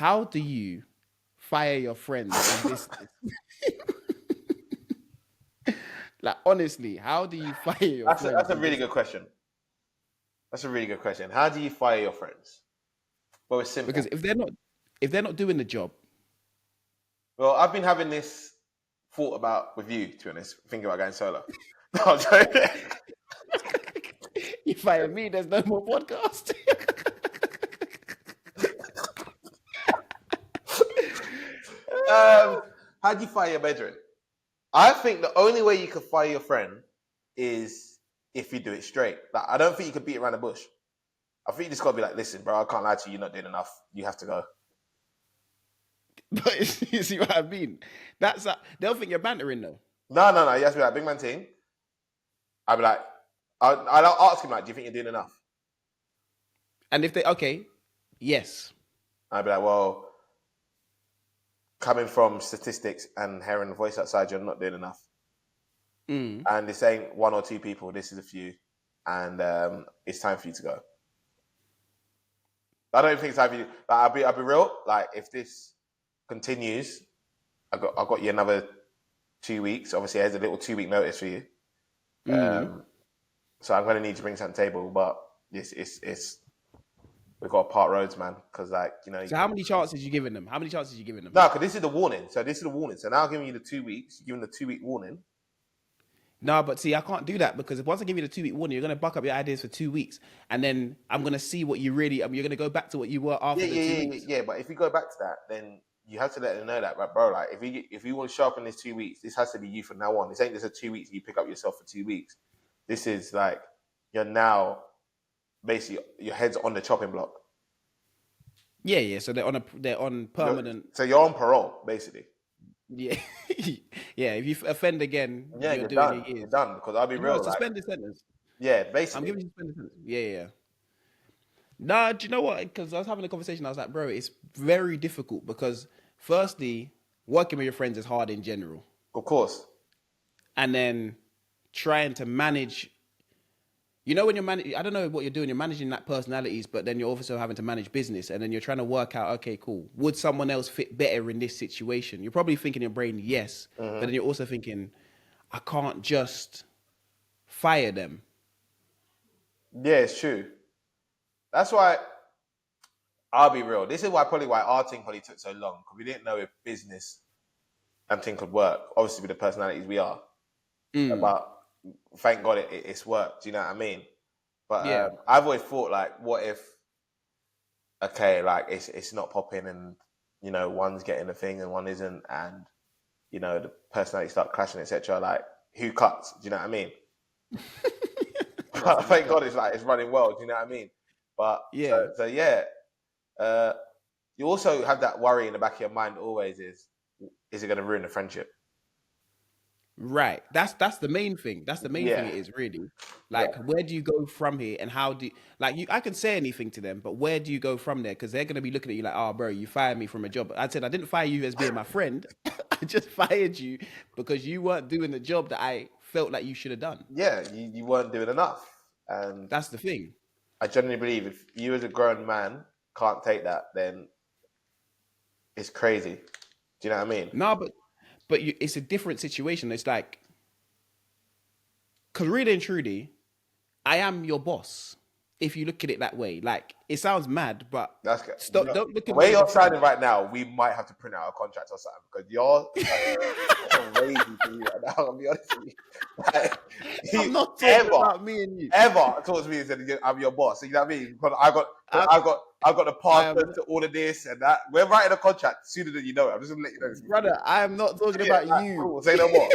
how do you fire your friends in business? Like, honestly, how do you fire your friends That's a in really business? good question. That's a really good question. How do you fire your friends? Well, it's Because simple. if they're not doing the job, Well, I've been having this thought about with you, to be honest, thinking about going solo. No, I'm joking. you fire me, there's no more podcast. How do you fire your brethren? I think the only way you can fire your friend is if you do it straight. Like, I don't think you can beat around the bush. I think you just got to be like, listen, bro, I can't lie to you. You're not doing enough. You have to go. But you see what I mean? They'll think you're bantering though. No. You have to be like, big man team. I'd be like, I'll ask him, like, do you think you're doing enough? And if they okay, yes. I'd be like, well, coming from statistics and hearing the voice outside, you're not doing enough. Mm. And they're saying one or two people, this is a few, and it's time for you to go. I don't think it's time for you. Like, I'll be real. Like, if this continues, I got you another 2 weeks. Obviously, there's a little 2 week notice for you. So I'm going to need to bring something to the table, but it's we've got to part roads, man. Because So how many chances you giving them? How many chances you giving them? No, because this is the warning. So this is the warning. So now I'm giving you the 2 weeks. You're giving the 2 week warning. No, but see, I can't do that because if once I give you the 2 week warning, you're gonna buck up your ideas for 2 weeks, and then I'm gonna see what you really. You're gonna go back to what you were after the 2 weeks. Yeah. But if you go back to that, then you have to let them know that, right, bro. Like, if you want to sharpen this 2 weeks, this has to be you from now on. This ain't just a 2 weeks you pick up yourself for 2 weeks. This is like you're now basically your head's on the chopping block. Yeah. So they're on permanent. So you're on parole, basically. Yeah, yeah. If you offend again, Yeah, you're you're doing done. your years. You're done because I'll be No, real. suspended sentence. Yeah, I'm basically. giving you suspended sentence. Yeah. Nah, do you know what? Because I was having a conversation, I was like, bro, it's very difficult because firstly, working with your friends is hard in general. Of course. And then trying to manage, you know, when you're managing, I don't know what you're doing, you're managing like personalities, but then you're also having to manage business. And then you're trying to work out, okay, cool. Would someone else fit better in this situation? You're probably thinking in your brain, yes. But then you're also thinking, I can't just fire them. Yeah, it's true. That's why I'll be real. This is why our thing probably took so long because we didn't know if business and thing could work. Obviously, with the personalities we are, but thank God it's worked. Do you know what I mean? But Yeah. I've always thought like, what if? Okay, like it's not popping, and you know one's getting the thing and one isn't, and you know the personalities start clashing, etc. Like, who cuts? Do you know what I mean? Thank God it's running well. Do you know what I mean? But Yeah. so yeah, you also have that worry in the back of your mind always: is it going to ruin the friendship? Right. That's the main thing. That's the main thing it is really. Like, where do you go from here and how do you, like I can say anything to them, but where do you go from there? Because they're gonna be looking at you like, oh bro, you fired me from a job. I said I didn't fire you as being my friend. I just fired you because you weren't doing the job that I felt like you should have done. Yeah, you weren't doing enough. And That's the thing. I genuinely believe if you as a grown man can't take that, then it's crazy. Do you know what I mean? No, but it's a different situation. It's like, because really and truly, I am your boss. If you look at it that way, like it sounds mad, but That's good. stop. You know, Don't look the at way me as you're a friend. signing right now. We might have to print out a contract or something because you're crazy for you right now. I'll be honest with you. Like, I'm not talking about me and you. Ever talks to me and said I'm your boss. So you know what I mean? Because I got the password to all of this and that. We're writing a contract sooner than you know it. I'm just gonna let you know, Brother. I am not talking about you. Cool. Say no more.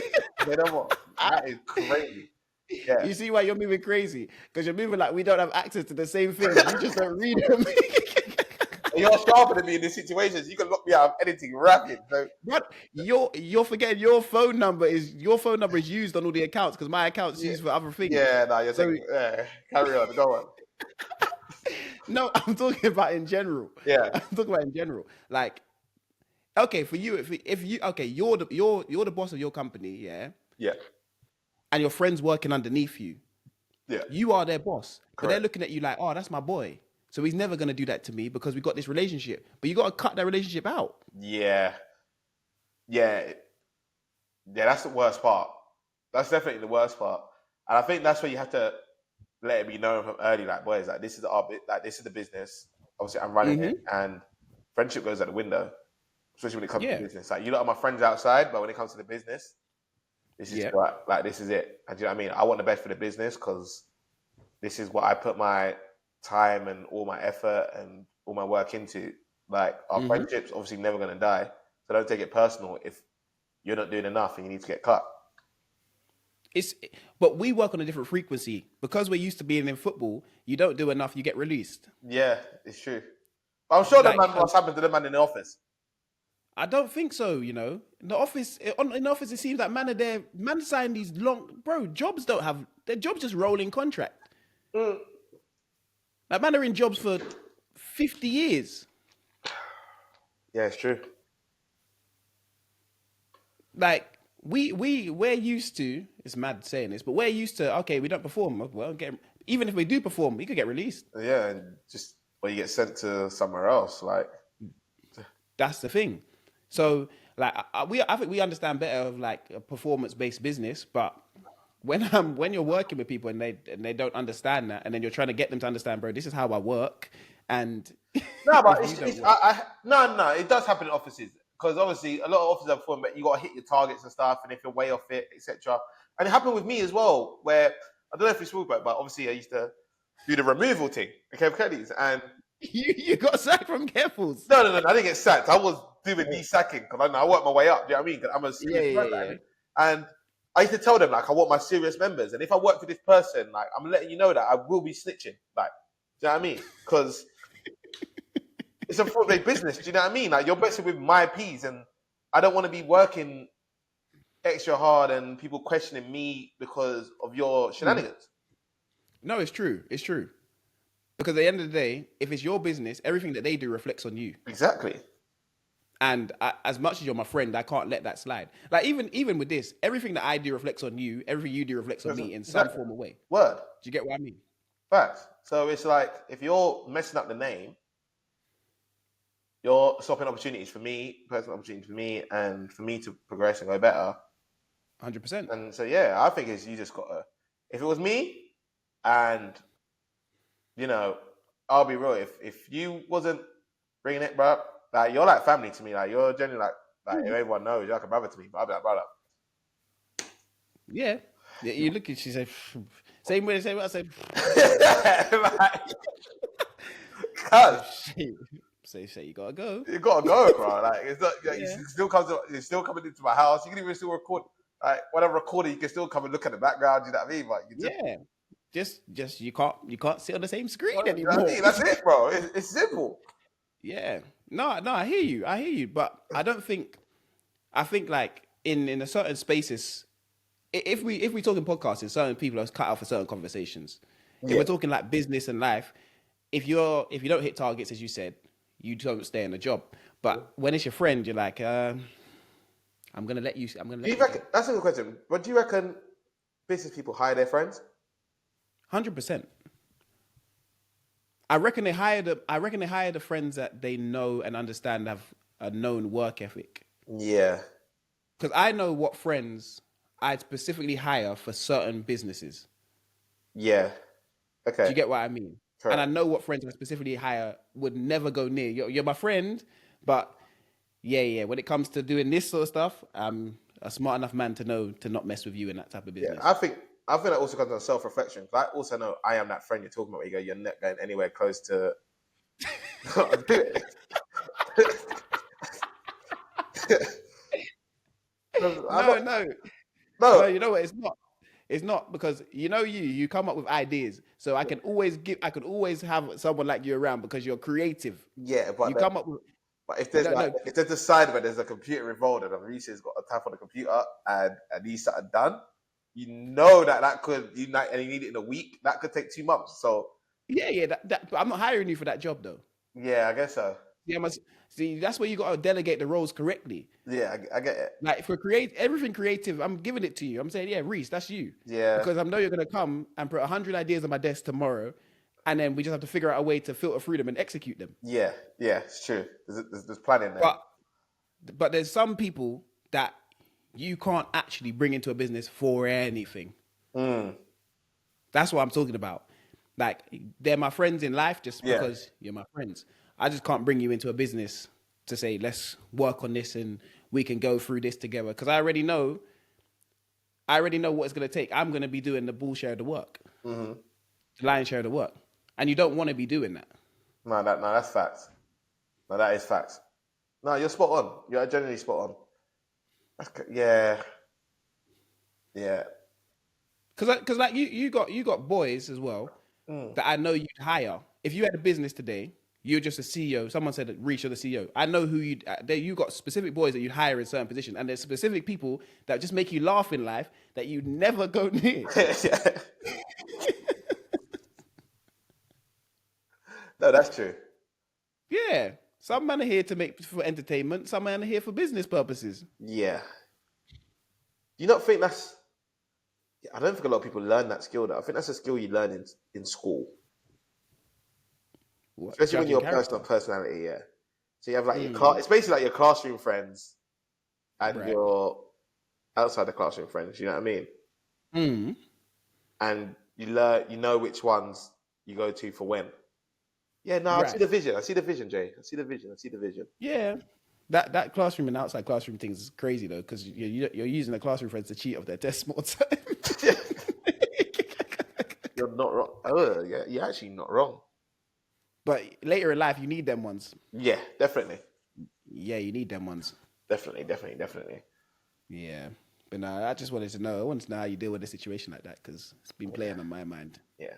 Say no more. That is crazy. Yeah. You see why you're moving crazy? Because you're moving like we don't have access to the same things. You just don't read them. You're sharper than me in these situations. You can lock me out of anything rapid. So. But you're forgetting your phone number is used on all the accounts because my account's used for other things. Yeah, no, you're saying carry on, go on. No, I'm talking about in general. Yeah. I'm talking about in general. Like, okay, for you, if you okay, you're the boss of your company, yeah? Yeah. And your friends working underneath you. Yeah. You are their boss. But Correct. they're looking at you like, oh, that's my boy. So he's never going to do that to me because we got this relationship. But you got to cut that relationship out. Yeah. Yeah. Yeah, that's the worst part. That's definitely the worst part. And I think that's where you have to let it be known from early, like, boys, like, this is this is the business. Obviously, I'm running it, and friendship goes out the window, especially when it comes to business. Like, you lot are my friends outside, but when it comes to the business, this is this is it. And do you know what I mean? I want the best for the business because this is what I put my time and all my effort and all my work into. Like, our friendship's obviously never going to die, so don't take it personal if you're not doing enough and you need to get cut. But we work on a different frequency because we're used to being in football. You don't do enough, you get released. Yeah, it's true. But I'm sure that man what's happened to the man in the office. I don't think so. In the office, it seems like man sign these jobs don't have their jobs just rolling contract. Like, man are in jobs for 50 years. Yeah, it's true. Like, we're used to, it's mad saying this, but we're used to, okay, we don't perform. Well, even if we do perform, we could get released. Yeah, and just you get sent to somewhere else. Like, that's the thing. So, like, I think we understand better of like a performance-based business, but when you're working with people and they don't understand that, and then you're trying to get them to understand, bro, this is how I work, and no, but it does happen in offices. Because obviously, a lot of offices have fun, but you got to hit your targets and stuff, and if you're way off it, etc. And it happened with me as well, where I don't know if we spoke about it, but obviously I used to do the removal thing at Kev Kelly's, and you got sacked from Kev's. No, I didn't get sacked. I was doing de-sacking because I worked my way up. Do you know what I mean? 'Cause I'm a serious person. And I used to tell them, like, I want my serious members, and if I work for this person, like, I'm letting you know that I will be snitching. Like, do you know what I mean? Because it's a four-day business. Do you know what I mean? Like, you're messing with my peas, and I don't want to be working extra hard and people questioning me because of your shenanigans. No, it's true. It's true. Because at the end of the day, if it's your business, everything that they do reflects on you. Exactly. And as much as you're my friend, I can't let that slide. Like, even with this, everything that I do reflects on you. Everything you do reflects on me in some form of way. Word. Do you get what I mean? Facts. So it's like, if you're messing up the name, you're stopping opportunities for me, personal opportunities for me, and for me to progress and go better. 100%. And so, yeah, I think you just got to, if it was me, and, I'll be real, if you wasn't bringing it, bro, like, you're like family to me. Like, you're generally like everyone knows, you're like a brother to me, but I'll be like, brother. Yeah. You look at, she said, same way I said. Say you gotta go. You gotta go, bro. Like, it's not. You still coming into my house. You can even still record. Like, whatever recording, you can still come and look at the background. You know what I mean? Like, just you can't sit on the same screen anymore. You know what I mean? That's it, bro. It's simple. Yeah. No, I hear you. But I think like in a certain spaces, if we talk in podcasting, certain people are cut out for certain conversations. If we're talking like business and life, if you don't hit targets, as you said, you don't stay in the job. But when it's your friend, you're like, I'm gonna let you. That's a good question. But do you reckon business people hire their friends? 100%. I reckon they hire the friends that they know and understand have a known work ethic. Yeah. Because I know what friends I'd specifically hire for certain businesses. Yeah. Okay. Do you get what I mean? Correct. And I know what friends I specifically hire would never go near. You're my friend, but yeah. When it comes to doing this sort of stuff, I'm a smart enough man to know to not mess with you in that type of business. Yeah, I think that also comes down to self-reflection. I also know I am that friend you're talking about where you go, you're not going anywhere close to... No, you know what? It's not. It's not, because you come up with ideas. So I can always have someone like you around because you're creative. Yeah, but you come up with... But if there's if there's a side where there's a computer involved and Reice has got a tap on the computer and he's something done, you know that could and you need it in a week, that could take 2 months. So that I'm not hiring you for that job though. Yeah, I guess so. Yeah, see, that's where you got to delegate the roles correctly. Yeah, I get it. Like, for everything creative, I'm giving it to you. I'm saying, yeah, Reice, that's you. Yeah. Because I know you're gonna come and put 100 ideas on my desk tomorrow, and then we just have to figure out a way to filter through them and execute them. Yeah, it's true. There's planning there. But there's some people that you can't actually bring into a business for anything. That's what I'm talking about. Like, they're my friends in life just because you're my friends. I just can't bring you into a business to say, let's work on this and we can go through this together. Because I already know what it's going to take. I'm going to be doing the bull share of the work, the lion's share of the work. And you don't want to be doing that. No, that's facts. No, that is facts. No, you're spot on. You're generally spot on. Yeah. Because like you got boys as well that I know you'd hire. If you had a business today, you're just a CEO. Someone said that Reice, you're the CEO. I know who you got specific boys that you'd hire in certain positions, and there's specific people that just make you laugh in life that you never go near. No, that's true. Yeah, some men are here for entertainment. Some men are here for business purposes. Yeah. Do you not think that's? I don't think a lot of people learn that skill. Though I think that's a skill you learn in school. What, especially when you're character? a personality, yeah. So you have like it's basically like your classroom friends and your outside the classroom friends, you know what I mean? And you know which ones you go to for when. Yeah, no, I see the vision, Jay. I see the vision. Yeah. That classroom and outside classroom thing is crazy though, because you're using the classroom friends to cheat off their test more time. You're not wrong. Oh, yeah, you're actually not wrong. But later in life, you need them ones. Yeah, definitely. Yeah, you need them ones. Definitely. Yeah. But no, I just wanted to know. I wanted to know how you deal with a situation like that because it's been playing on my mind. Yeah.